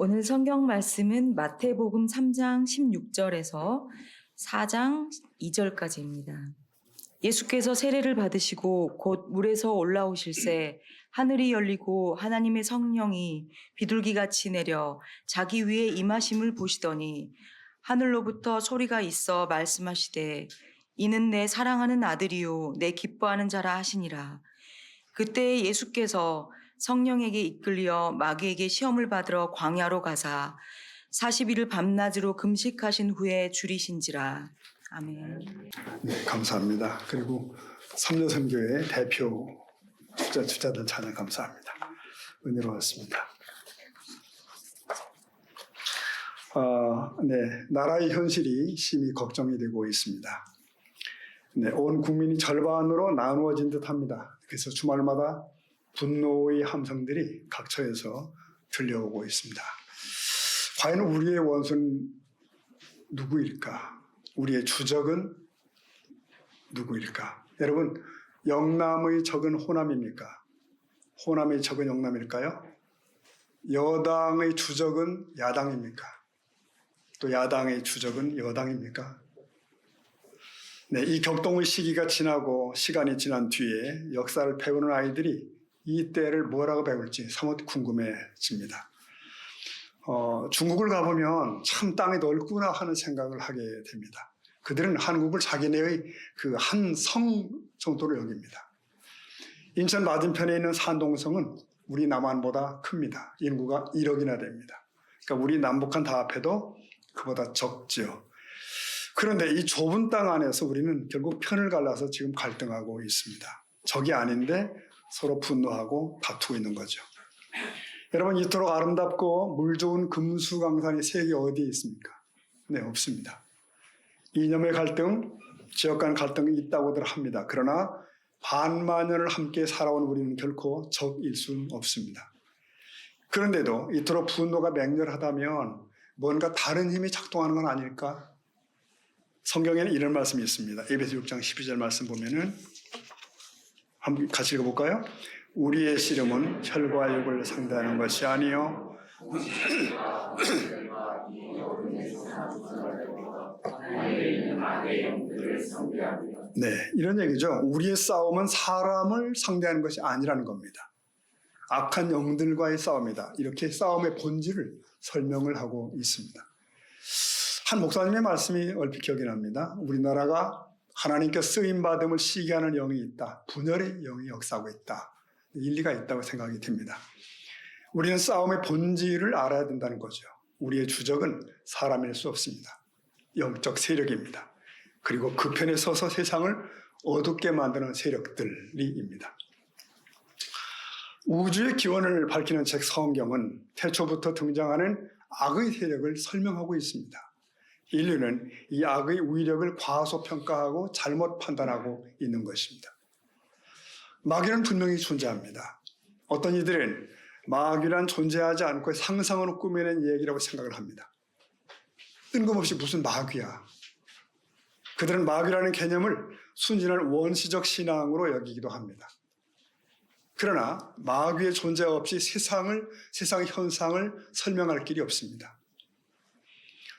오늘 성경 말씀은 마태복음 3장 16절에서 4장 2절까지입니다. 예수께서 세례를 받으시고 곧 물에서 올라오실새 하늘이 열리고 하나님의 성령이 비둘기같이 내려 자기 위에 임하심을 보시더니 하늘로부터 소리가 있어 말씀하시되 이는 내 사랑하는 아들이요 내 기뻐하는 자라 하시니라. 그때 예수께서 성령에게 이끌려 마귀에게 시험을 받으러 광야로 가사 40일을 밤낮으로 금식하신 후에 줄이신지라. 아멘. 네, 감사합니다. 그리고 삼려선교회 대표 주자들 찬양 감사합니다. 은혜로웠습니다. 네, 나라의 현실이 심히 걱정이 되고 있습니다. 네, 온 국민이 절반으로 나누어진 듯합니다. 그래서 주말마다 분노의 함성들이 각처에서 들려오고 있습니다. 과연 우리의 원수는 누구일까? 우리의 주적은 누구일까? 여러분, 영남의 적은 호남입니까? 호남의 적은 영남일까요? 여당의 주적은 야당입니까? 또 야당의 주적은 여당입니까? 네, 이 격동의 시기가 지나고 시간이 지난 뒤에 역사를 배우는 아이들이 이 때를 뭐라고 배울지 사뭇 궁금해집니다. 중국을 가보면 참 땅이 넓구나 하는 생각을 하게 됩니다. 그들은 한국을 자기네의 그 한 성 정도로 여깁니다. 인천 맞은편에 있는 산동성은 우리 남한보다 큽니다. 인구가 1억이나 됩니다. 그러니까 우리 남북한 다 합해도 그보다 적죠. 그런데 이 좁은 땅 안에서 우리는 결국 편을 갈라서 지금 갈등하고 있습니다. 적이 아닌데 서로 분노하고 다투고 있는 거죠. 여러분, 이토록 아름답고 물 좋은 금수강산이 세계 어디에 있습니까? 네, 없습니다. 이념의 갈등, 지역 간 갈등이 있다고들 합니다. 그러나 반만년을 함께 살아온 우리는 결코 적일 수는 없습니다. 그런데도 이토록 분노가 맹렬하다면 뭔가 다른 힘이 작동하는 건 아닐까? 성경에는 이런 말씀이 있습니다. 에베소 6장 12절 말씀 보면은 한번 같이 읽어볼까요? 우리의 씨름은 혈과 육을 상대하는 것이 아니요 네, 이런 얘기죠. 우리의 싸움은 사람을 상대하는 것이 아니라는 겁니다. 악한 영들과의 싸움이다. 이렇게 싸움의 본질을 설명을 하고 있습니다. 한 목사님의 말씀이 얼핏 기억이 납니다. 우리나라가 하나님께 쓰임받음을 시기하는 영이 있다. 분열의 영이 역사하고 있다. 일리가 있다고 생각이 듭니다. 우리는 싸움의 본질을 알아야 된다는 거죠. 우리의 주적은 사람일 수 없습니다. 영적 세력입니다. 그리고 그 편에 서서 세상을 어둡게 만드는 세력들이입니다. 우주의 기원을 밝히는 책 성경은 태초부터 등장하는 악의 세력을 설명하고 있습니다. 인류는 이 악의 위력을 과소평가하고 잘못 판단하고 있는 것입니다. 마귀는 분명히 존재합니다. 어떤 이들은 마귀란 존재하지 않고 상상으로 꾸며낸 얘기라고 생각을 합니다. 뜬금없이 무슨 마귀야. 그들은 마귀라는 개념을 순진한 원시적 신앙으로 여기기도 합니다. 그러나 마귀의 존재 없이 세상의 현상을 설명할 길이 없습니다.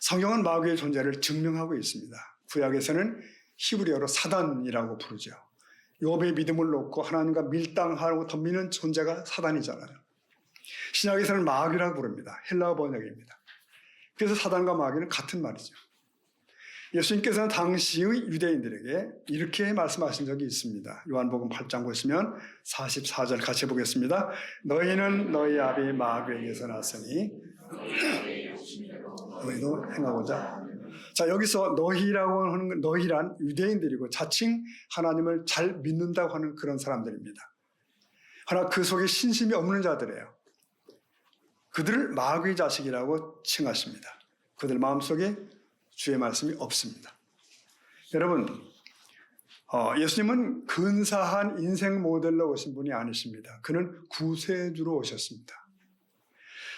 성경은 마귀의 존재를 증명하고 있습니다. 구약에서는 히브리어로 사단이라고 부르죠. 욥의 믿음을 놓고 하나님과 밀당하고 덤비는 존재가 사단이잖아요. 신약에서는 마귀라고 부릅니다. 헬라어 번역입니다. 그래서 사단과 마귀는 같은 말이죠. 예수님께서는 당시의 유대인들에게 이렇게 말씀하신 적이 있습니다. 요한복음 8장 보시면 44절 같이 보겠습니다. 너희는 너희 아비 마귀에게서 났으니 너희도 행하고자. 자, 여기서 너희라고 하는 너희란 유대인들이고 자칭 하나님을 잘 믿는다고 하는 그런 사람들입니다. 그러나 그 속에 신심이 없는 자들이에요. 그들을 마귀의 자식이라고 칭하십니다. 그들 마음속에 주의 말씀이 없습니다. 여러분, 예수님은 근사한 인생 모델로 오신 분이 아니십니다. 그는 구세주로 오셨습니다.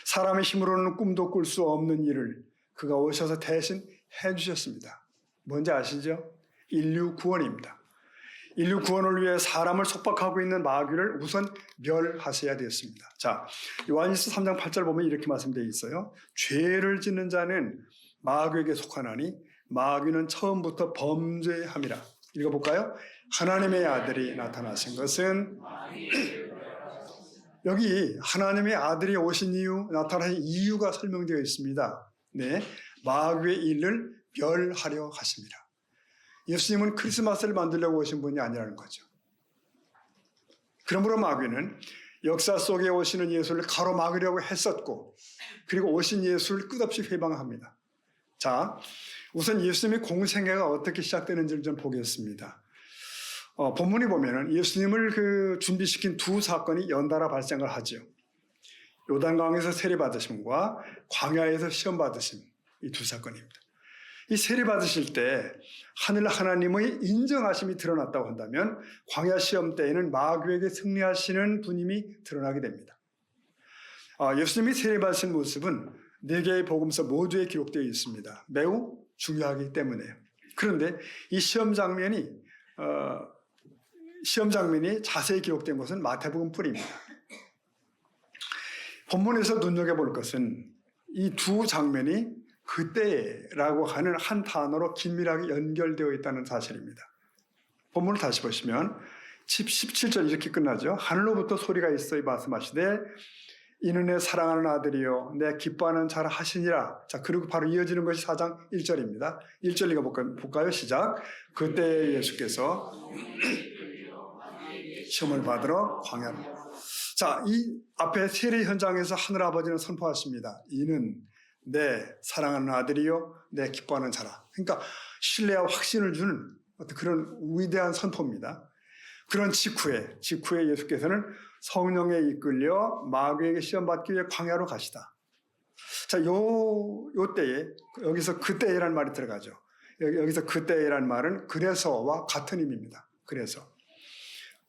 사람의 힘으로는 꿈도 꿀 수 없는 일을 그가 오셔서 대신 해주셨습니다. 뭔지 아시죠? 인류 구원입니다. 인류 구원을 위해 사람을 속박하고 있는 마귀를 우선 멸하셔야 되었습니다. 자, 요한일서 3장 8절 보면 이렇게 말씀되어 있어요. 죄를 짓는 자는 마귀에게 속하나니 마귀는 처음부터 범죄함이라. 읽어볼까요? 하나님의 아들이 나타나신 것은 여기 하나님의 아들이 오신 이유, 나타나신 이유가 설명되어 있습니다. 네, 마귀의 일을 멸하려 하십니다. 예수님은 크리스마스를 만들려고 오신 분이 아니라는 거죠. 그러므로 마귀는 역사 속에 오시는 예수를 가로막으려고 했었고, 그리고 오신 예수를 끝없이 회방합니다. 자, 우선 예수님의 공생애가 어떻게 시작되는지를 좀 보겠습니다. 본문에 보면은 예수님을 준비시킨 두 사건이 연달아 발생을 하죠. 요단강에서 세례 받으심과 광야에서 시험 받으심, 이 두 사건입니다. 이 세례 받으실 때 하늘 하나님의 인정하심이 드러났다고 한다면 광야 시험 때에는 마귀에게 승리하시는 분임이 드러나게 됩니다. 예수님이 세례 받으신 모습은 4개의 복음서 모두에 기록되어 있습니다. 매우 중요하기 때문에요. 그런데 이 시험 장면이 자세히 기록된 것은 마태복음 뿐입니다. 본문에서 눈여겨볼 것은 이 두 장면이 그때라고 하는 한 단어로 긴밀하게 연결되어 있다는 사실입니다. 본문을 다시 보시면 17절 이렇게 끝나죠. 하늘로부터 소리가 있어 말씀하시되 이는 내 사랑하는 아들이요 내 기뻐하는 자라 하시니라. 자, 그리고 바로 이어지는 것이 4장 1절입니다. 1절 읽어볼까요? 시작. 그때 예수께서 시험을 받으러 광야로. 자, 이 앞에 세례 현장에서 하늘아버지는 선포하십니다. 이는 내 사랑하는 아들이요 내 기뻐하는 자라. 그러니까 신뢰와 확신을 주는 어떤 그런 위대한 선포입니다. 그런 직후에 예수께서는 성령에 이끌려 마귀에게 시험받기 위해 광야로 가시다. 자, 요 때에 여기서 그때라는 말이 들어가죠. 여기서 그때라는 말은 그래서와 같은 의미입니다. 그래서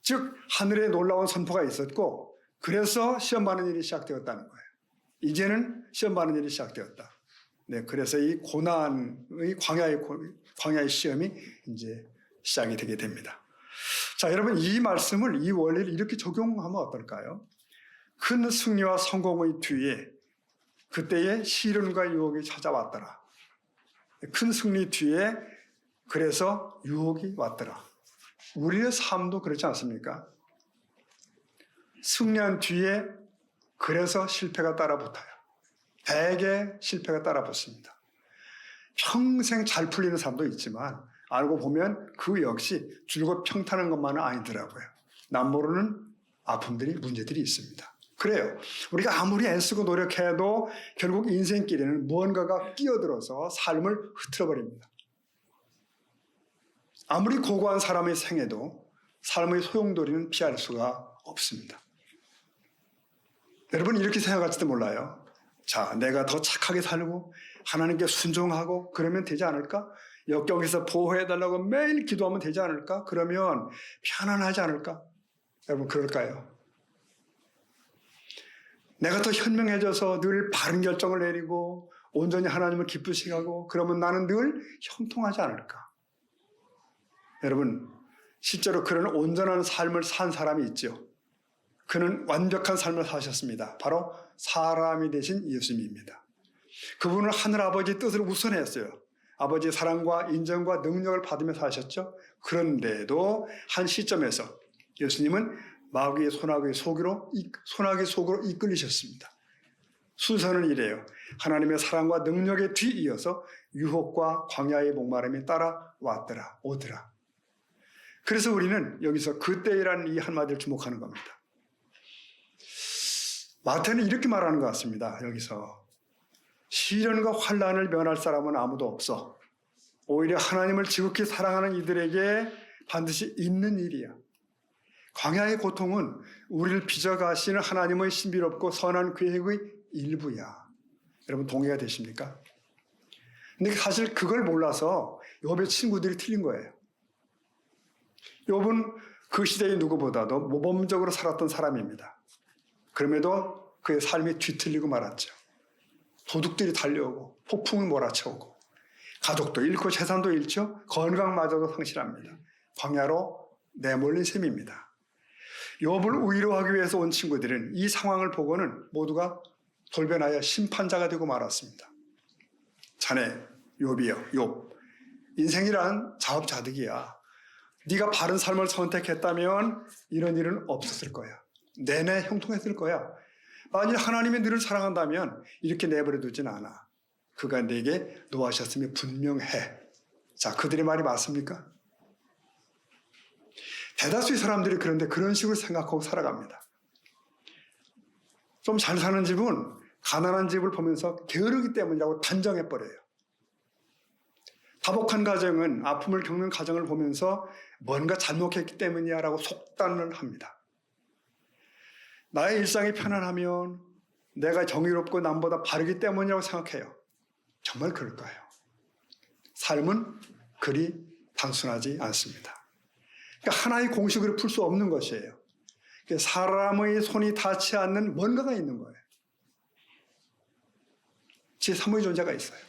즉 하늘에 놀라운 선포가 있었고 그래서 시험받는 일이 시작되었다는 거예요. 이제는 시험받는 일이 시작되었다. 네, 그래서 이 고난의 광야의 시험이 이제 시작이 되게 됩니다. 자, 여러분 이 말씀을 이 원리를 이렇게 적용하면 어떨까요? 큰 승리와 성공의 뒤에 그때의 시련과 유혹이 찾아왔더라. 큰 승리 뒤에 그래서 유혹이 왔더라. 우리의 삶도 그렇지 않습니까? 승리한 뒤에 그래서 실패가 따라붙어요. 대개 실패가 따라붙습니다. 평생 잘 풀리는 사람도 있지만 알고 보면 그 역시 줄곧 평탄한 것만은 아니더라고요. 남모르는 아픔들이 문제들이 있습니다. 그래요. 우리가 아무리 애쓰고 노력해도 결국 인생길에는 무언가가 끼어들어서 삶을 흐트러버립니다. 아무리 고고한 사람의 생애도 삶의 소용돌이는 피할 수가 없습니다. 여러분 이렇게 생각할지도 몰라요. 자, 내가 더 착하게 살고 하나님께 순종하고 그러면 되지 않을까? 역경에서 보호해달라고 매일 기도하면 되지 않을까? 그러면 편안하지 않을까? 여러분 그럴까요? 내가 더 현명해져서 늘 바른 결정을 내리고 온전히 하나님을 기쁘시게 하고 그러면 나는 늘 형통하지 않을까? 여러분 실제로 그런 온전한 삶을 산 사람이 있죠. 그는 완벽한 삶을 사셨습니다. 바로 사람이 되신 예수님입니다. 그분은 하늘아버지의 뜻을 우선했어요. 아버지의 사랑과 인정과 능력을 받으며 사셨죠. 그런데도 한 시점에서 예수님은 마귀의 소나기 속으로 이끌리셨습니다. 순서는 이래요. 하나님의 사랑과 능력에 뒤이어서 유혹과 광야의 목마름이 따라왔더라, 오더라. 그래서 우리는 여기서 그때라는 이 한마디를 주목하는 겁니다. 마태는 이렇게 말하는 것 같습니다. 여기서 시련과 환난을 면할 사람은 아무도 없어. 오히려 하나님을 지극히 사랑하는 이들에게 반드시 있는 일이야. 광야의 고통은 우리를 빚어가시는 하나님의 신비롭고 선한 계획의 일부야. 여러분 동의가 되십니까? 근데 사실 그걸 몰라서 욥의 친구들이 틀린 거예요. 욥은 그 시대의 누구보다도 모범적으로 살았던 사람입니다. 그럼에도 그의 삶이 뒤틀리고 말았죠. 도둑들이 달려오고 폭풍이 몰아쳐오고 가족도 잃고 재산도 잃죠. 건강마저도 상실합니다. 광야로 내몰린 셈입니다. 욥을 위로하기 위해서 온 친구들은 이 상황을 보고는 모두가 돌변하여 심판자가 되고 말았습니다. 자네 욥이여, 욥, 인생이란 자업자득이야. 네가 바른 삶을 선택했다면 이런 일은 없었을 거야. 내내 형통했을 거야. 만일 하나님이 너를 사랑한다면 이렇게 내버려 두진 않아. 그가 내게 노하셨음이 분명해. 자, 그들의 말이 맞습니까? 대다수의 사람들이 그런데 그런 식으로 생각하고 살아갑니다. 좀 잘 사는 집은 가난한 집을 보면서 게으르기 때문이라고 단정해버려요. 다복한 가정은 아픔을 겪는 가정을 보면서 뭔가 잘못했기 때문이야라고 속단을 합니다. 나의 일상이 편안하면 내가 정의롭고 남보다 바르기 때문이라고 생각해요. 정말 그럴까요? 삶은 그리 단순하지 않습니다. 그러니까 하나의 공식으로 풀 수 없는 것이에요. 사람의 손이 닿지 않는 뭔가가 있는 거예요. 제3의 존재가 있어요.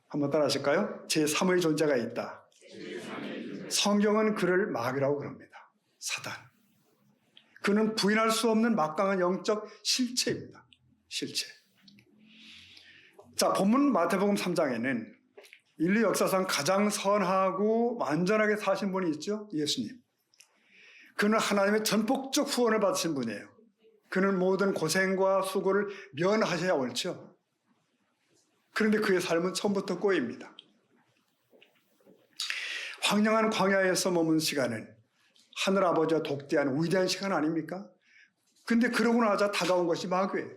한번 따라 하실까요? 제3의 존재가 있다. 성경은 그를 마귀라고 그럽니다. 사단. 그는 부인할 수 없는 막강한 영적 실체입니다. 실체. 자, 본문 마태복음 3장에는 인류 역사상 가장 선하고 완전하게 사신 분이 있죠? 예수님. 그는 하나님의 전폭적 후원을 받으신 분이에요. 그는 모든 고생과 수고를 면하셔야 옳죠. 그런데 그의 삶은 처음부터 꼬입니다. 황량한 광야에서 머문 시간은 하늘아버지와 독대하는 위대한 시간 아닙니까? 근데 그러고 나자 다가온 것이 마귀예요.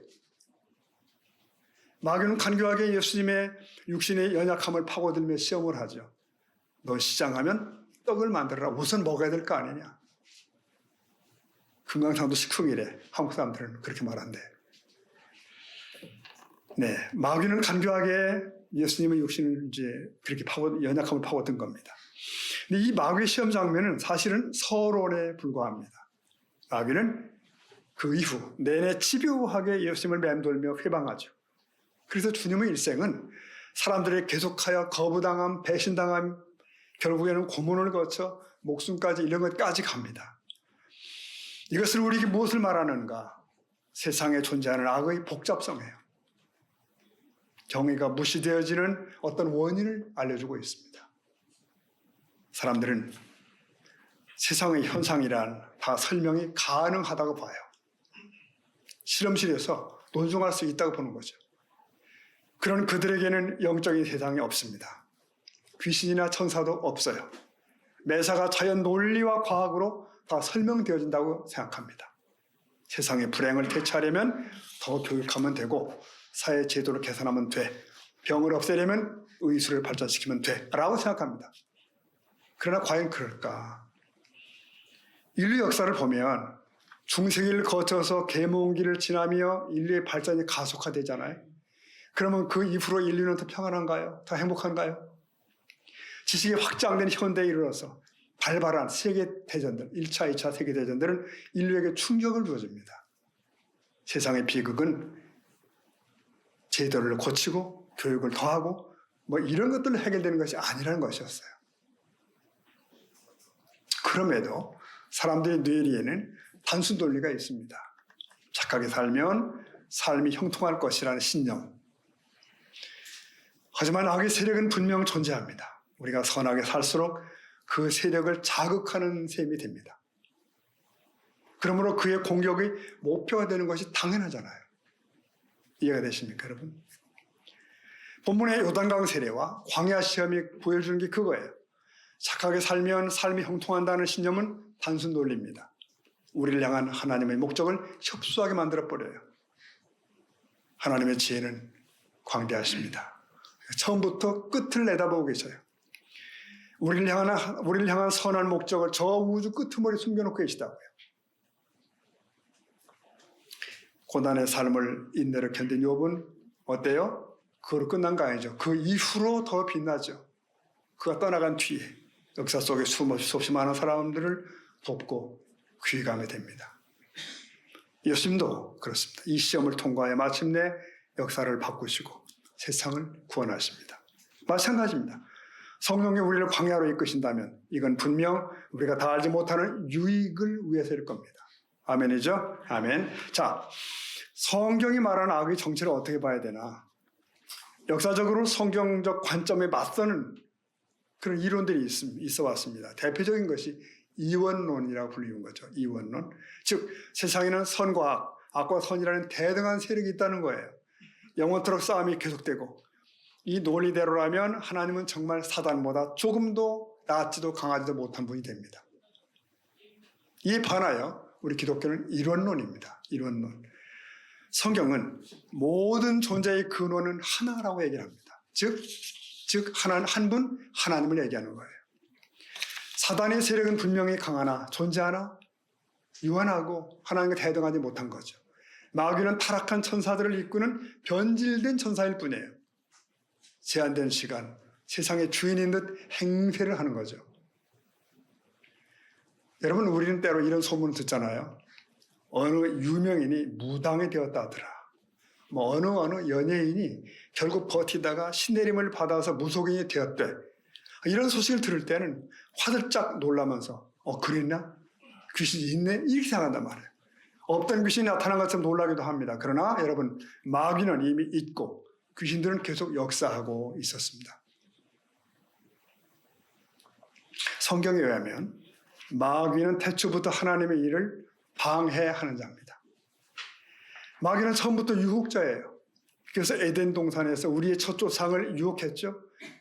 마귀는 간교하게 예수님의 육신의 연약함을 파고들며 시험을 하죠. 너 시장하면 떡을 만들어라. 우선 먹어야 될 거 아니냐. 금강산도 식품이래. 한국 사람들은 그렇게 말한대. 네, 마귀는 간교하게 예수님의 육신을 이제 그렇게 연약함을 파고든 겁니다. 근데 이 마귀의 시험 장면은 사실은 서론에 불과합니다. 마귀는 그 이후 내내 집요하게 예수님을 맴돌며 회방하죠. 그래서 주님의 일생은 사람들에게 계속하여 거부당함, 배신당함, 결국에는 고문을 거쳐 목숨까지 이런 것까지 갑니다. 이것을 우리에게 무엇을 말하는가? 세상에 존재하는 악의 복잡성이에요. 정의가 무시되어지는 어떤 원인을 알려주고 있습니다. 사람들은 세상의 현상이란 다 설명이 가능하다고 봐요. 실험실에서 논증할 수 있다고 보는 거죠. 그런 그들에게는 영적인 세상이 없습니다. 귀신이나 천사도 없어요. 매사가 자연 논리와 과학으로 다 설명되어진다고 생각합니다. 세상의 불행을 대처하려면 더 교육하면 되고 사회 제도를 개선하면 돼. 병을 없애려면 의술을 발전시키면 돼. 라고 생각합니다. 그러나 과연 그럴까? 인류 역사를 보면 중세기를 거쳐서 계몽기를 지나며 인류의 발전이 가속화되잖아요. 그러면 그 이후로 인류는 더 평안한가요? 더 행복한가요? 지식이 확장된 현대에 이르러서 발발한 세계대전들, 1차, 2차 세계대전들은 인류에게 충격을 주어줍니다. 세상의 비극은 제도를 고치고 교육을 더하고 뭐 이런 것들로 해결되는 것이 아니라는 것이었어요. 그럼에도 사람들의 뇌리에는 단순 논리가 있습니다. 착하게 살면 삶이 형통할 것이라는 신념. 하지만 악의 세력은 분명 존재합니다. 우리가 선하게 살수록 그 세력을 자극하는 셈이 됩니다. 그러므로 그의 공격의 목표가 되는 것이 당연하잖아요. 이해가 되십니까, 여러분? 본문의 요단강 세례와 광야 시험이 보여주는 게 그거예요. 착하게 살면 삶이 형통한다는 신념은 단순 논리입니다. 우리를 향한 하나님의 목적을 협소하게 만들어버려요. 하나님의 지혜는 광대하십니다. 처음부터 끝을 내다보고 계셔요. 우리를 향한 선한 목적을 저 우주 끄트머리 숨겨놓고 계시다고요. 고난의 삶을 인내로 견딘 욥은 어때요? 그걸로 끝난 거 아니죠. 그 이후로 더 빛나죠. 그가 떠나간 뒤에 역사 속에 수없이 많은 사람들을 돕고 귀감이 됩니다. 예수님도 그렇습니다. 이 시험을 통과해 마침내 역사를 바꾸시고 세상을 구원하십니다. 마찬가지입니다. 성령이 우리를 광야로 이끄신다면 이건 분명 우리가 다 알지 못하는 유익을 위해서일 겁니다. 아멘이죠? 아멘. 자, 성경이 말하는 악의 정체를 어떻게 봐야 되나? 역사적으로 성경적 관점에 맞서는 그런 이론들이 있어 왔습니다. 대표적인 것이 이원론이라고 불리는 거죠. 이원론. 즉 세상에는 선과 악, 악과 선이라는 대등한 세력이 있다는 거예요. 영원토록 싸움이 계속되고 이 논리대로라면 하나님은 정말 사단보다 조금도 낫지도 강하지도 못한 분이 됩니다. 이에 반하여 우리 기독교는 이원론입니다. 이원론. 성경은 모든 존재의 근원은 하나라고 얘기를 합니다. 즉 하나는 한 분 하나님을 얘기하는 거예요. 사단의 세력은 분명히 강하나 존재하나 유한하고 하나님과 대등하지 못한 거죠. 마귀는 타락한 천사들을 이끄는 변질된 천사일 뿐이에요. 제한된 시간, 세상의 주인인 듯 행세를 하는 거죠. 여러분, 우리는 때로 이런 소문을 듣잖아요. 어느 유명인이 무당이 되었다 하더라. 어느 연예인이 결국 버티다가 신내림을 받아서 무속인이 되었대. 이런 소식을 들을 때는 화들짝 놀라면서 그랬나? 귀신이 있네? 이렇게 생각한단 말이에요. 없던 귀신이 나타난 것처럼 놀라기도 합니다. 그러나 여러분, 마귀는 이미 있고 귀신들은 계속 역사하고 있었습니다. 성경에 의하면 마귀는 태초부터 하나님의 일을 방해하는 자입니다. 마귀는 처음부터 유혹자예요. 그래서 에덴 동산에서 우리의 첫 조상을 유혹했죠.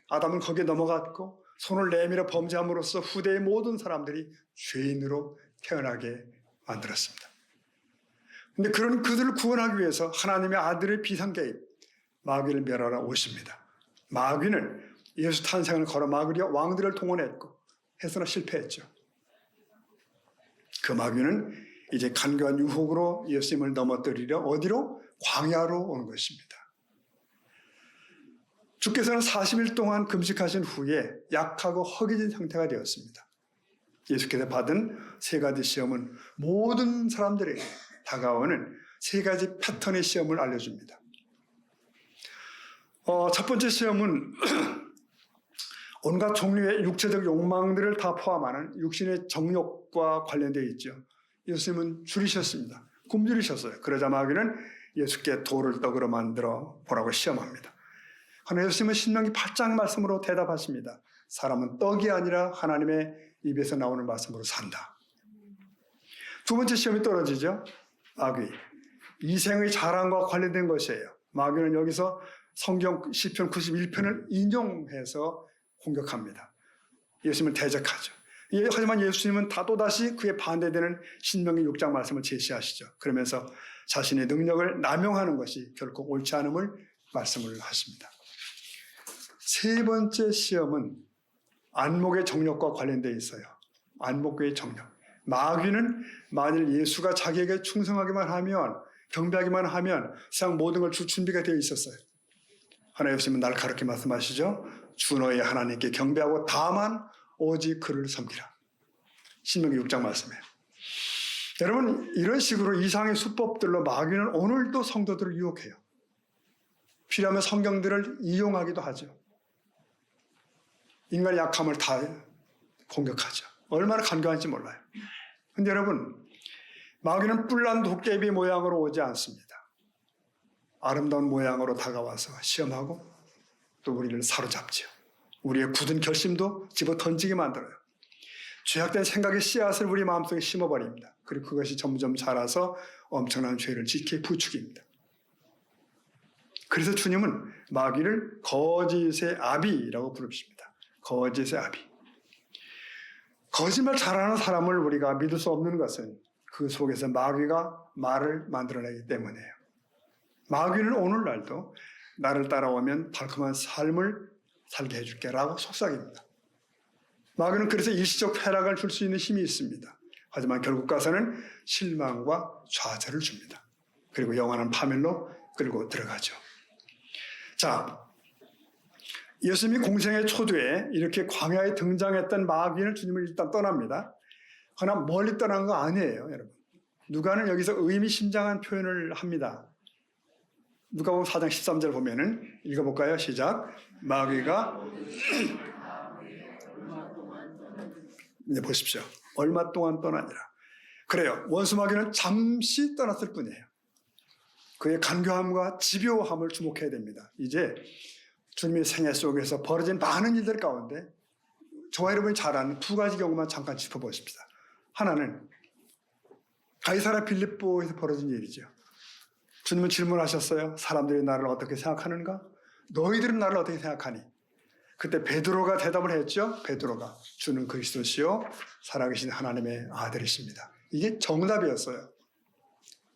아담은 거기에 넘어갔고 손을 내밀어 범죄함으로써 후대의 모든 사람들이 죄인으로 태어나게 만들었습니다. 그런데 그런 그들을 구원하기 위해서 하나님의 아들의 비상개입, 마귀를 멸하러 오십니다. 마귀는 예수 탄생을 걸어 막으려 왕들을 동원했고 해서나 실패했죠. 그 마귀는 이제 간교한 유혹으로 예수님을 넘어뜨리려 어디로? 광야로 온 것입니다. 주께서는 40일 동안 금식하신 후에 약하고 허기진 상태가 되었습니다. 예수께서 받은 세 가지 시험은 모든 사람들에게 다가오는 세 가지 패턴의 시험을 알려줍니다. 첫 번째 시험은 온갖 종류의 육체적 욕망들을 다 포함하는 육신의 정욕과 관련되어 있죠. 예수님은 줄이셨습니다. 굶주리셨어요. 그러자 마귀는 예수께 돌을 떡으로 만들어 보라고 시험합니다. 그러나 예수님은 신명기 8장 말씀으로 대답하십니다. 사람은 떡이 아니라 하나님의 입에서 나오는 말씀으로 산다. 두 번째 시험이 떨어지죠. 마귀. 이생의 자랑과 관련된 것이에요. 마귀는 여기서 성경 시편 91편을 인용해서 공격합니다. 예수님을 대적하죠. 하지만 예수님은 또다시 그에 반대되는 신명기 6장 말씀을 제시하시죠. 그러면서 자신의 능력을 남용하는 것이 결코 옳지 않음을 말씀을 하십니다. 세 번째 시험은 안목의 정욕과 관련되어 있어요. 안목의 정욕. 마귀는 만일 예수가 자기에게 충성하기만 하면, 경배하기만 하면 세상 모든 걸 줄 준비가 되어 있었어요. 하나 예수님은 날 가르쳐 말씀하시죠. 주 너의 하나님께 경배하고 다만 오직 그를 섬기라. 신명기 6장 말씀이에요. 여러분, 이런 식으로 이상의 수법들로 마귀는 오늘도 성도들을 유혹해요. 필요하면 성경들을 이용하기도 하죠. 인간의 약함을 다 공격하죠. 얼마나 간교한지 몰라요. 그런데 여러분, 마귀는 뿔난 도깨비 모양으로 오지 않습니다. 아름다운 모양으로 다가와서 시험하고 또 우리를 사로잡죠. 우리의 굳은 결심도 집어 던지게 만들어요. 죄악된 생각의 씨앗을 우리 마음속에 심어버립니다. 그리고 그것이 점점 자라서 엄청난 죄를 짓게 부추깁니다. 그래서 주님은 마귀를 거짓의 아비라고 부르십니다. 거짓의 아비. 거짓말 잘하는 사람을 우리가 믿을 수 없는 것은 그 속에서 마귀가 말을 만들어내기 때문이에요. 마귀는 오늘날도 나를 따라오면 달콤한 삶을 살게 해줄게 라고 속삭입니다. 마귀는 그래서 일시적 쾌락을 줄 수 있는 힘이 있습니다. 하지만 결국 가서는 실망과 좌절을 줍니다. 그리고 영원한 파멸로 끌고 들어가죠. 자, 예수님이 공생의 초두에 이렇게 광야에 등장했던 마귀는 주님을 일단 떠납니다. 그러나 멀리 떠난 거 아니에요, 여러분. 누가는 여기서 의미심장한 표현을 합니다. 누가복음 4장 13절 보면은 읽어볼까요? 시작. 마귀가 이제 보십시오. 얼마 동안 떠나니라. 그래요. 원수 마귀는 잠시 떠났을 뿐이에요. 그의 간교함과 집요함을 주목해야 됩니다. 이제 주님의 생애 속에서 벌어진 많은 일들 가운데 저와 여러분이 잘 아는 두 가지 경우만 잠깐 짚어보십시다. 하나는 가이사랴 빌립보에서 벌어진 일이죠. 주님은 질문하셨어요. 사람들이 나를 어떻게 생각하는가? 너희들은 나를 어떻게 생각하니? 그때 베드로가 대답을 했죠. 베드로가 주는 그리스도시요 살아계신 하나님의 아들이십니다. 이게 정답이었어요.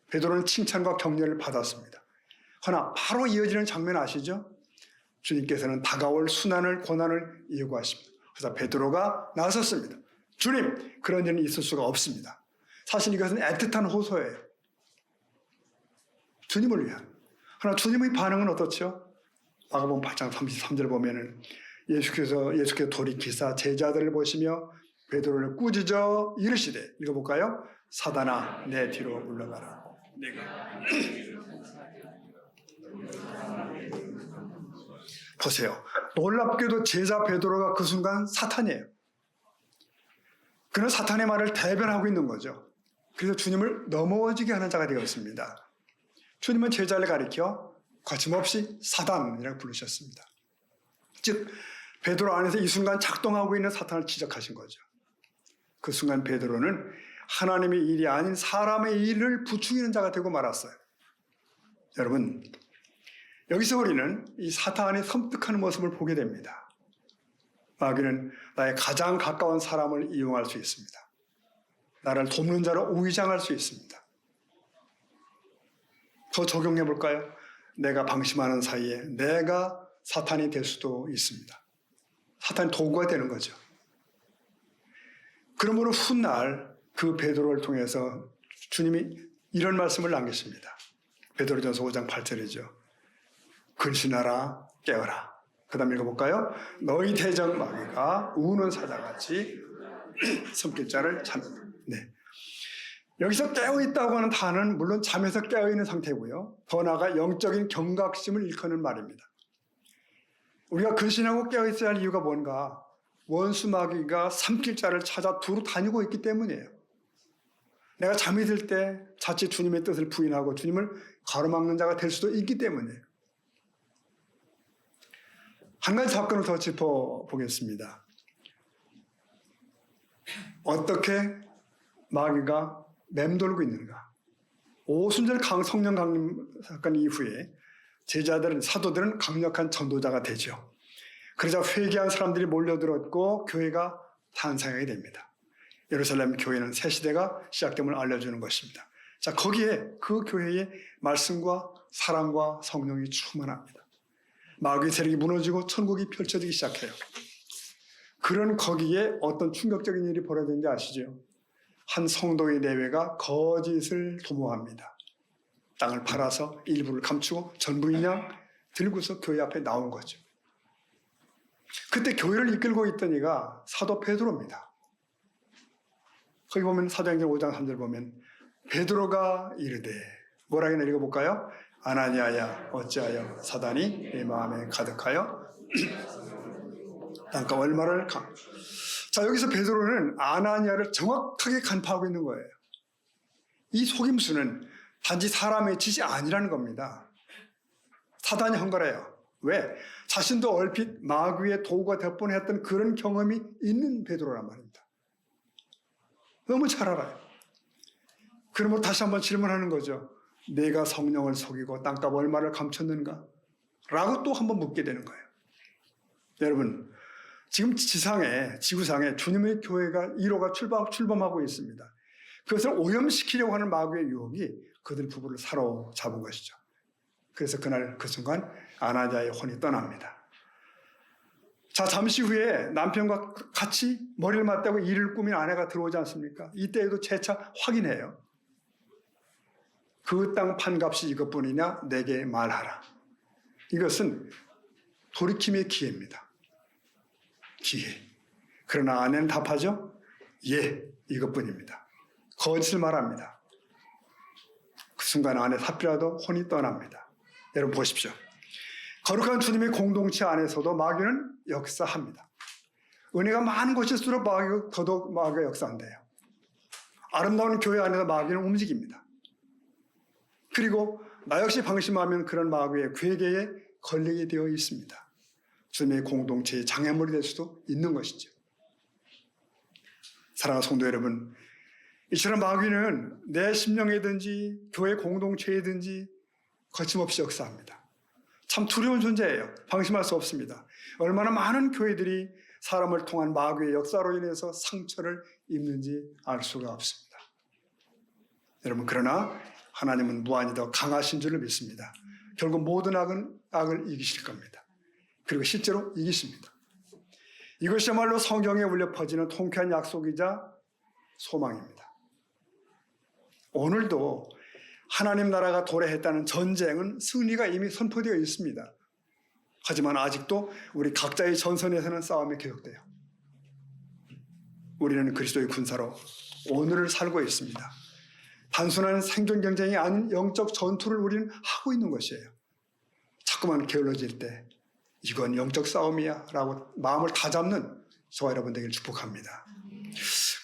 베드로는 칭찬과 격려를 받았습니다. 그러나 바로 이어지는 장면 아시죠? 주님께서는 다가올 순환을 고난을 예고하십니다. 그래서 베드로가 나섰습니다. 주님, 그런 일은 있을 수가 없습니다. 사실 이것은 애틋한 호소예요. 주님을 위한. 그러나 주님의 반응은 어떻죠? 마가복음 8장 33절 보면은 예수께서 돌이키사 제자들을 보시며 베드로를 꾸짖어 이르시되, 읽어볼까요? 사단아 내 뒤로 물러가라. 내가 보세요. 놀랍게도 제자 베드로가 그 순간 사탄이에요. 그는 사탄의 말을 대변하고 있는 거죠. 그래서 주님을 넘어지게 하는 자가 되었습니다. 주님은 제자를 가리켜 거침없이 사단이라고 부르셨습니다. 즉 베드로 안에서 이 순간 작동하고 있는 사탄을 지적하신 거죠. 그 순간 베드로는 하나님의 일이 아닌 사람의 일을 부추기는 자가 되고 말았어요. 여러분, 여기서 우리는 이 사탄의 섬뜩한 모습을 보게 됩니다. 마귀는 나의 가장 가까운 사람을 이용할 수 있습니다. 나를 돕는 자로 위장할 수 있습니다. 더 적용해 볼까요? 내가 방심하는 사이에 내가 사탄이 될 수도 있습니다. 사탄이 도구가 되는 거죠. 그러므로 훗날 그 베드로를 통해서 주님이 이런 말씀을 남기십니다. 베드로전서 5장 8절이죠. 근신하라 깨어라. 그 다음 읽어볼까요? 너희 대적 마귀가 우는 사자같이 섬길 자를 찾는다. 네. 여기서 깨어있다고 하는 단어는 물론 잠에서 깨어있는 상태고요. 더 나아가 영적인 경각심을 일컫는 말입니다. 우리가 근신하고 깨어있어야 할 이유가 뭔가? 원수 마귀가 삼킬 자를 찾아 두루 다니고 있기 때문이에요. 내가 잠이 들 때 자칫 주님의 뜻을 부인하고 주님을 가로막는 자가 될 수도 있기 때문이에요. 한 가지 사건을 더 짚어보겠습니다. 어떻게 마귀가 맴돌고 있는가? 오순절 성령 강림 사건 이후에 제자들은, 사도들은 강력한 전도자가 되죠. 그러자 회개한 사람들이 몰려들었고 교회가 탄생하게 됩니다. 예루살렘 교회는 새 시대가 시작됨을 알려주는 것입니다. 자, 거기에 그 교회의 말씀과 사랑과 성령이 충만합니다. 마귀의 세력이 무너지고 천국이 펼쳐지기 시작해요. 그런 거기에 어떤 충격적인 일이 벌어졌는지 아시죠? 한 성도의 내외가 거짓을 도모합니다. 땅을 팔아서 일부를 감추고 전부인 양 들고서 교회 앞에 나온 거죠. 그때 교회를 이끌고 있던 이가 사도 베드로입니다. 거기 보면 사도행전 5장 3절 보면 베드로가 이르되, 뭐라 하나 읽어볼까요? 아나니아야 어찌하여 사단이 내 마음에 가득하여 땅가 얼마를 자, 여기서 베드로는 아나니아를 정확하게 간파하고 있는 거예요. 이 속임수는 단지 사람의 짓이 아니라는 겁니다. 사단이 한 거래요. 왜? 자신도 얼핏 마귀의 도구가 될 뻔했던 그런 경험이 있는 베드로란 말입니다. 너무 잘 알아요. 그러므로 다시 한번 질문하는 거죠. 내가 성령을 속이고 땅값 얼마를 감췄는가? 라고 또 한번 묻게 되는 거예요. 여러분, 지금 지구상에 주님의 교회가 1호가 출범하고 있습니다. 그것을 오염시키려고 하는 마귀의 유혹이 그들 부부를 사로잡은 것이죠. 그래서 그날 그 순간 아나니아의 혼이 떠납니다. 자, 잠시 후에 남편과 같이 머리를 맞대고 이를 꾸민 아내가 들어오지 않습니까? 이때에도 재차 확인해요. 그 땅 판값이 이것뿐이냐? 내게 말하라. 이것은 돌이킴의 기회입니다. 기회. 그러나 아내는 답하죠? 예, 이것뿐입니다. 거짓을 말합니다. 그 순간 아내 삽이라도 혼이 떠납니다. 여러분 보십시오. 거룩한 주님의 공동체 안에서도 마귀는 역사합니다. 은혜가 많은 곳일수록 마귀가 더더욱 마귀가 역사한대요. 아름다운 교회 안에서 마귀는 움직입니다. 그리고 나 역시 방심하면 그런 마귀의 괴계에 걸리게 되어 있습니다. 주님의 공동체의 장애물이 될 수도 있는 것이죠. 사랑하는 성도 여러분, 이처럼 마귀는 내 심령이든지 교회 공동체이든지 거침없이 역사합니다. 참 두려운 존재예요. 방심할 수 없습니다. 얼마나 많은 교회들이 사람을 통한 마귀의 역사로 인해서 상처를 입는지 알 수가 없습니다. 여러분, 그러나 하나님은 무한히 더 강하신 줄을 믿습니다. 결국 모든 악을 이기실 겁니다. 그리고 실제로 이기십니다. 이것이야말로 성경에 울려 퍼지는 통쾌한 약속이자 소망입니다. 오늘도 하나님 나라가 도래했다는 전쟁은 승리가 이미 선포되어 있습니다. 하지만 아직도 우리 각자의 전선에서는 싸움이 계속돼요. 우리는 그리스도의 군사로 오늘을 살고 있습니다. 단순한 생존 경쟁이 아닌 영적 전투를 우리는 하고 있는 것이에요. 자꾸만 게을러질 때 이건 영적 싸움이야 라고 마음을 다잡는 저와 여러분 되기를 축복합니다.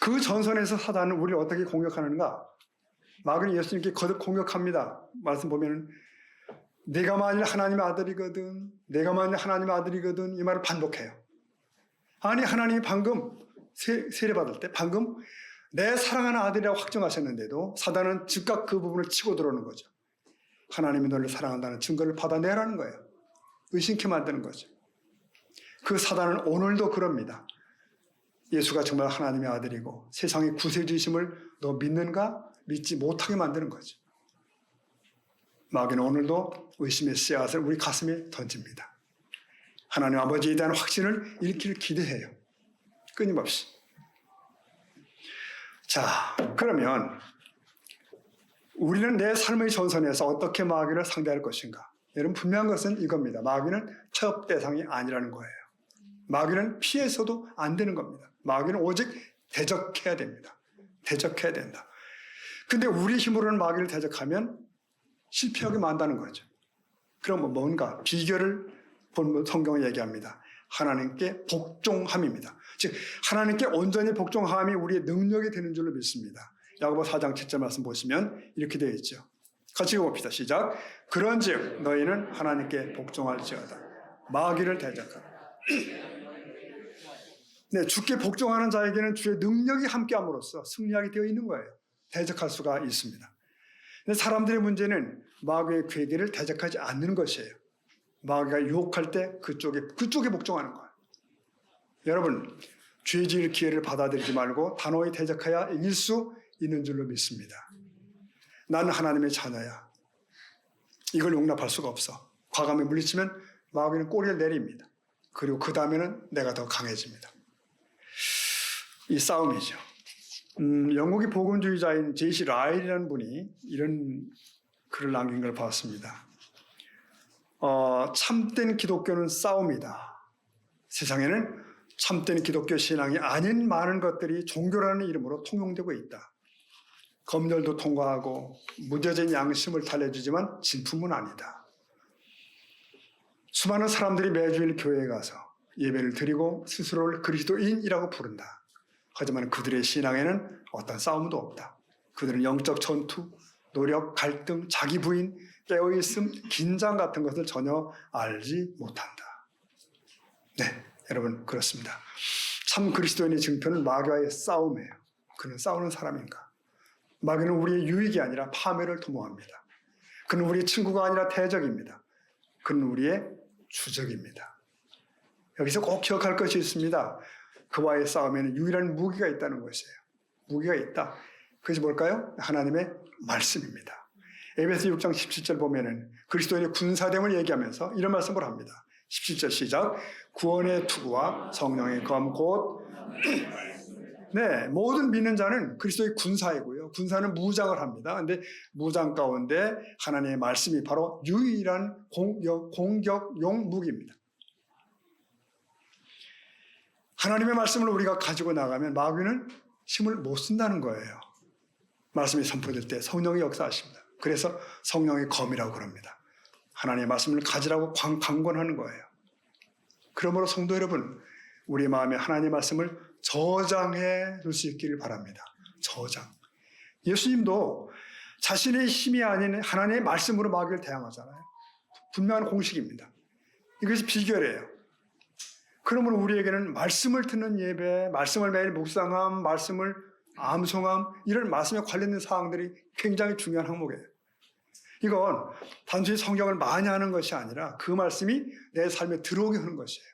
그 전선에서 사단은 우리를 어떻게 공격하는가? 마귀는 예수님께 거듭 공격합니다. 말씀 보면은 내가 만일 하나님의 아들이거든, 내가 만일 하나님의 아들이거든 이 말을 반복해요. 아니 하나님이 방금 세례받을 때 방금 내 사랑하는 아들이라고 확정하셨는데도 사단은 즉각 그 부분을 치고 들어오는 거죠. 하나님이 너를 사랑한다는 증거를 받아내라는 거예요. 의심케 만드는 거죠. 그 사단은 오늘도 그럽니다. 예수가 정말 하나님의 아들이고 세상의 구세주이심을 너 믿는가? 믿지 못하게 만드는 거죠. 마귀는 오늘도 의심의 씨앗을 우리 가슴에 던집니다. 하나님 아버지에 대한 확신을 잃기를 기대해요. 끊임없이. 자, 그러면 우리는 내 삶의 전선에서 어떻게 마귀를 상대할 것인가? 여러분, 분명한 것은 이겁니다. 마귀는 타협 대상이 아니라는 거예요. 마귀는 피해서도 안 되는 겁니다. 마귀는 오직 대적해야 됩니다. 대적해야 된다. 근데 우리 힘으로는 마귀를 대적하면 실패하게 만다는 거죠. 그럼 뭔가 비결을 본 성경을 얘기합니다. 하나님께 복종함입니다. 즉 하나님께 온전히 복종함이 우리의 능력이 되는 줄로 믿습니다. 야고보 4장 7절 말씀 보시면 이렇게 되어 있죠. 같이 읽어봅시다. 시작. 그런즉 너희는 하나님께 복종할지어다. 마귀를 대적하라. 네, 주께 복종하는 자에게는 주의 능력이 함께함으로써 승리하게 되어 있는 거예요. 대적할 수가 있습니다. 근데 사람들의 문제는 마귀의 괴계를 대적하지 않는 것이에요. 마귀가 유혹할 때 그쪽에 복종하는 거예요. 여러분, 죄 지을 기회를 받아들이지 말고 단호히 대적해야 이길 수 있는 줄로 믿습니다. 나는 하나님의 자녀야. 이걸 용납할 수가 없어. 과감히 물리치면 마귀는 꼬리를 내립니다. 그리고 그 다음에는 내가 더 강해집니다. 이 싸움이죠. 영국의 복음주의자인 제이시 라일이라는 분이 이런 글을 남긴 걸 봤습니다. 참된 기독교는 싸움이다. 세상에는 참된 기독교 신앙이 아닌 많은 것들이 종교라는 이름으로 통용되고 있다. 검열도 통과하고 무뎌진 양심을 달래주지만 진품은 아니다. 수많은 사람들이 매주일 교회에 가서 예배를 드리고 스스로를 그리스도인이라고 부른다. 하지만 그들의 신앙에는 어떤 싸움도 없다. 그들은 영적 전투, 노력, 갈등, 자기 부인, 깨어있음, 긴장 같은 것을 전혀 알지 못한다. 네, 여러분 그렇습니다. 참 그리스도인의 증표는 마귀와의 싸움이에요. 그는 싸우는 사람인가? 마귀는 우리의 유익이 아니라 파멸을 도모합니다. 그는 우리의 친구가 아니라 대적입니다. 그는 우리의 주적입니다. 여기서 꼭 기억할 것이 있습니다. 그와의 싸움에는 유일한 무기가 있다는 것이에요. 무기가 있다. 그것이 뭘까요? 하나님의 말씀입니다. 에베소 6장 17절 보면은 그리스도인의 군사됨을 얘기하면서 이런 말씀을 합니다. 17절 시작. 구원의 투구와 성령의 검 곧 네, 모든 믿는 자는 그리스도의 군사이고요. 군사는 무장을 합니다. 근데 무장 가운데 하나님의 말씀이 바로 유일한 공격용 무기입니다. 하나님의 말씀을 우리가 가지고 나가면 마귀는 힘을 못 쓴다는 거예요. 말씀이 선포될 때 성령이 역사하십니다. 그래서 성령의 검이라고 그럽니다. 하나님의 말씀을 가지라고 강권하는 거예요. 그러므로 성도 여러분, 우리 마음에 하나님의 말씀을 저장해 둘 수 있기를 바랍니다. 저장. 예수님도 자신의 힘이 아닌 하나님의 말씀으로 마귀를 대항하잖아요. 분명한 공식입니다. 이것이 비결이에요. 그러므로 우리에게는 말씀을 듣는 예배, 말씀을 매일 묵상함, 말씀을 암송함, 이런 말씀에 관련된 사항들이 굉장히 중요한 항목이에요. 이건 단순히 성경을 많이 하는 것이 아니라 그 말씀이 내 삶에 들어오게 하는 것이에요.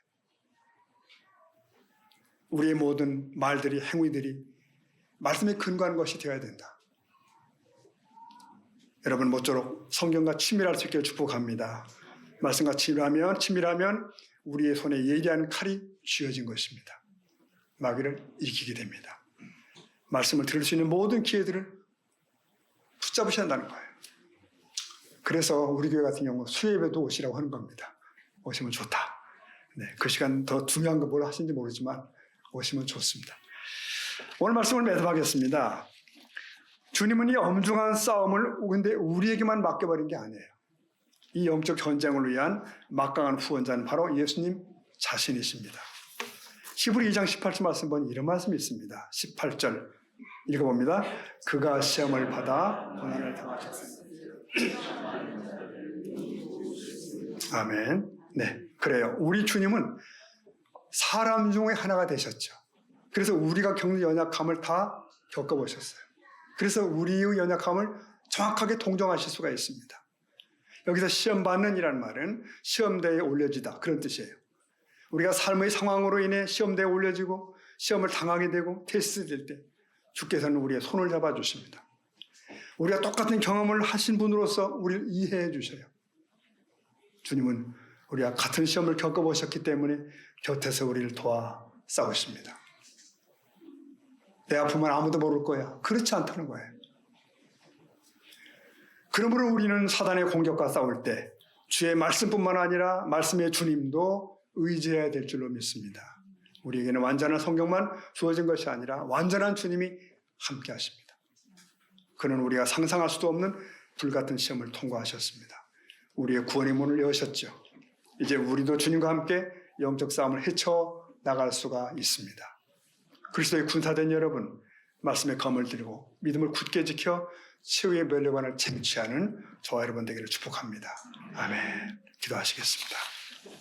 우리의 모든 말들이, 행위들이 말씀에 근거한 것이 되어야 된다. 여러분 모쪼록 성경과 친밀할 수 있게 축복합니다. 말씀과 친밀하면 우리의 손에 예리한 칼이 쥐어진 것입니다. 마귀를 이기게 됩니다. 말씀을 들을 수 있는 모든 기회들을 붙잡으셔야 한다는 거예요. 그래서 우리 교회 같은 경우 수요예배도 오시라고 하는 겁니다. 오시면 좋다. 네, 그 시간 더 중요한 거 뭘 하시는지 모르지만 오시면 좋습니다. 오늘 말씀을 매듭하겠습니다. 주님은 이 엄중한 싸움을 근데 우리에게만 맡겨버린 게 아니에요. 이 영적 전쟁을 위한 막강한 후원자는 바로 예수님 자신이십니다. 히브리 2장 18절 말씀 보니 이런 말씀이 있습니다. 18절 읽어봅니다. 그가 시험을 받아 고난을 당하셨습니다. 아멘. 네, 그래요. 우리 주님은 사람 중에 하나가 되셨죠. 그래서 우리가 겪는 연약함을 다 겪어보셨어요. 그래서 우리의 연약함을 정확하게 동정하실 수가 있습니다. 여기서 시험받는이라는 말은 시험대에 올려지다 그런 뜻이에요. 우리가 삶의 상황으로 인해 시험대에 올려지고 시험을 당하게 되고 테스트될 때 주께서는 우리의 손을 잡아주십니다. 우리가 똑같은 경험을 하신 분으로서 우리를 이해해 주셔요. 주님은 우리가 같은 시험을 겪어보셨기 때문에 곁에서 우리를 도와 싸우십니다. 내 아픔은 아무도 모를 거야. 그렇지 않다는 거예요. 그러므로 우리는 사단의 공격과 싸울 때 주의 말씀뿐만 아니라 말씀의 주님도 의지해야 될 줄로 믿습니다. 우리에게는 완전한 성경만 주어진 것이 아니라 완전한 주님이 함께 하십니다. 그는 우리가 상상할 수도 없는 불같은 시험을 통과하셨습니다. 우리의 구원의 문을 여셨죠. 이제 우리도 주님과 함께 영적 싸움을 헤쳐나갈 수가 있습니다. 그리스도의 군사된 여러분, 말씀의 검을 들고 믿음을 굳게 지켜 최후의 멸류관을 쟁취하는 저와 여러분 되기를 축복합니다. 아멘. 기도하시겠습니다.